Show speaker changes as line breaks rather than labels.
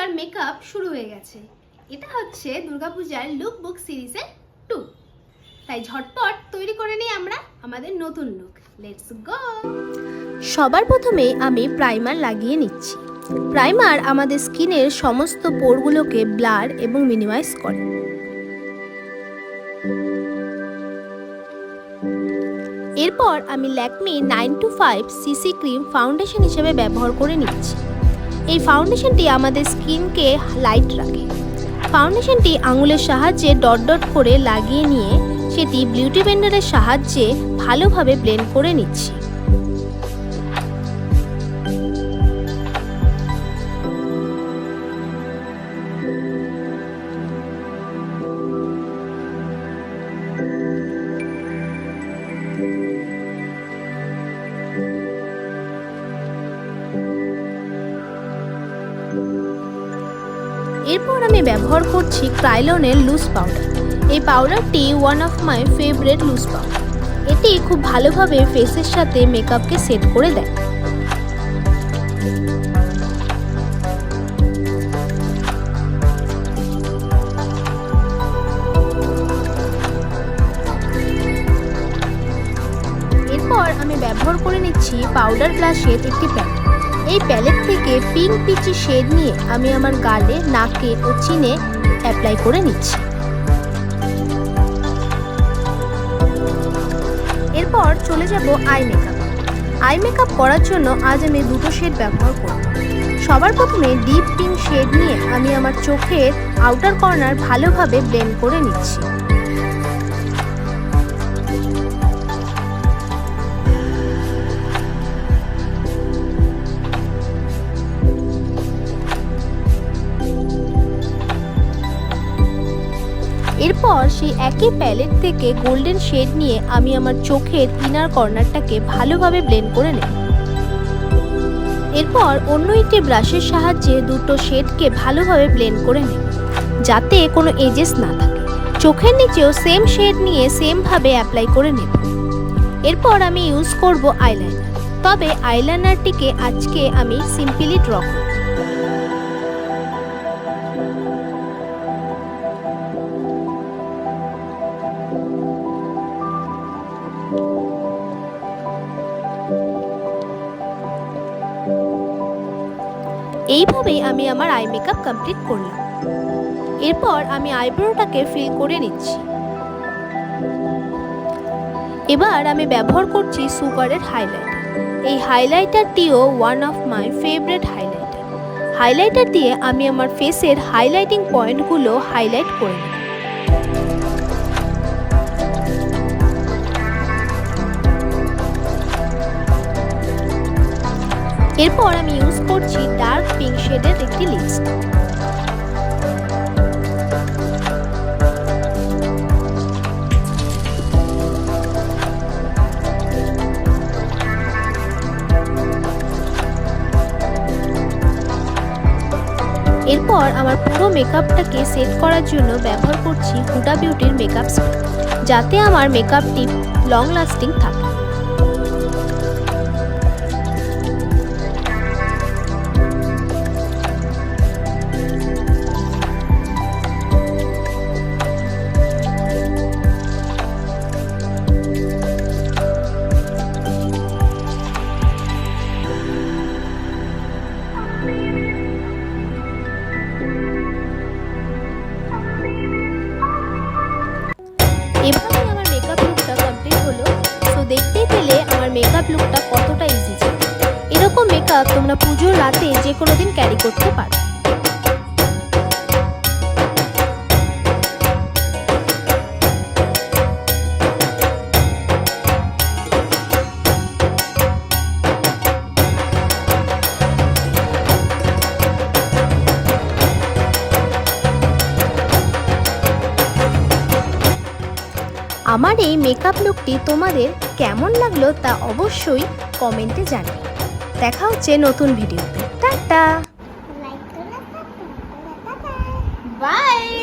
দুর্গাপূজার মেকআপ শুরু হয়ে গেছে। এটা হচ্ছে দুর্গাপূজার লুক বুক সিরিজের 2। তাই ঝটপট তৈরি করে নিই আমরা আমাদের নতুন লুক। Let's go. সবার প্রথমে আমি প্রাইমার লাগিয়ে নিচ্ছি। প্রাইমার আমাদের স্কিনের সমস্ত পোরগুলোকে ব্লার এবং মিনিমাইজ করে। এরপর আমি ল্যাকমি 925 সিসি ক্রিম ফাউন্ডেশন হিসেবে ব্যবহার করে নিচ্ছি। এই ফাউন্ডেশনটি আমাদের স্কিনকে লাইট রাখে। ফাউন্ডেশনটি আঙুলের সাহায্যে ডট ডট করে লাগিয়ে নিয়ে সেটি বিউটি ব্লেন্ডারের সাহায্যে ভালোভাবে ব্লেন্ড করে নিচ্ছি। এরপর আমি ব্যবহার করছি ক্রাইলনের লুজ পাউডার। এই পাউডারটি one of my favourite loose powder. এটি খুব ভালোভাবে ফেসের সাথে মেকআপকে সেট করে দেয়। এরপর আমি ব্যবহার করে নিচ্ছি পাউডার ব্লাশের একটি প্যালেট। এই প্যালেট থেকে পিঙ্ক পিচি শেড নিয়ে আমি আমার গালে, নাকে ও চিনে অ্যাপ্লাই করে নিচ্ছি। এরপর চলে যাব আই মেকআপ। আই মেকআপ করার জন্য আজ আমি দুটো শেড ব্যবহার করব। সবার প্রথমে ডিপ পিঙ্ক শেড নিয়ে আমি আমার চোখের আউটার কর্নার ভালোভাবে ব্লেন্ড করে নিচ্ছি। এরপর সেই একই প্যালেট থেকে গোল্ডেন শেড নিয়ে আমি আমার চোখের ইনার কর্নারটাকে ভালোভাবে ব্লেন্ড করে নেব। এরপর অন্য একটি ব্রাশের সাহায্যে দুটো শেডকে ভালোভাবে ব্লেন্ড করে নেব, যাতে কোনো এজেস না থাকে। চোখের নিচেও সেম শেড নিয়ে সেমভাবে অ্যাপ্লাই করে নেব। এরপর আমি ইউজ করব আইলাইনার। তবে আইলাইনারটিকে আজকে আমি সিম্পলি ড্র করব। এইভাবেই আমি আমার আই মেকআপ কমপ্লিট করলাম। এরপর আমি আইব্রোটাকে ফিল করে নিচ্ছি। এবার আমি ব্যবহার করছি সুগারের হাইলাইটার। এই হাইলাইটারটিও one of my favourite highlighter. Highlighter দিয়ে আমি আমার ফেসের হাইলাইটিং পয়েন্টগুলো হাইলাইট করে নেব। এরপর আমি ইউজ করছি ডার্ক পিঙ্ক শেডের একটি লিপস্টিক। এরপর আমার পুরো মেকআপটাকে সেট করার জন্য ব্যবহার করছি হুডা বিউটির মেকআপ স্প্রে, যাতে আমার মেকআপটি লং লাস্টিং থাকে। এভাবেই আমার মেকআপ লুকটা কমপ্লিট হলো। তো দেখতেই পেলে আমার মেকআপ লুকটা কতটা ইজি ছিল। এরকম মেকআপ তোমরা পুজোর রাতে যে কোনো দিন ক্যারি করতে পারো। আমার এই মেকআপ লুকটি তোমাদের কেমন লাগলো তা অবশ্যই কমেন্টে জানিও। দেখা হচ্ছে নতুন ভিডিওতে। Tata, by.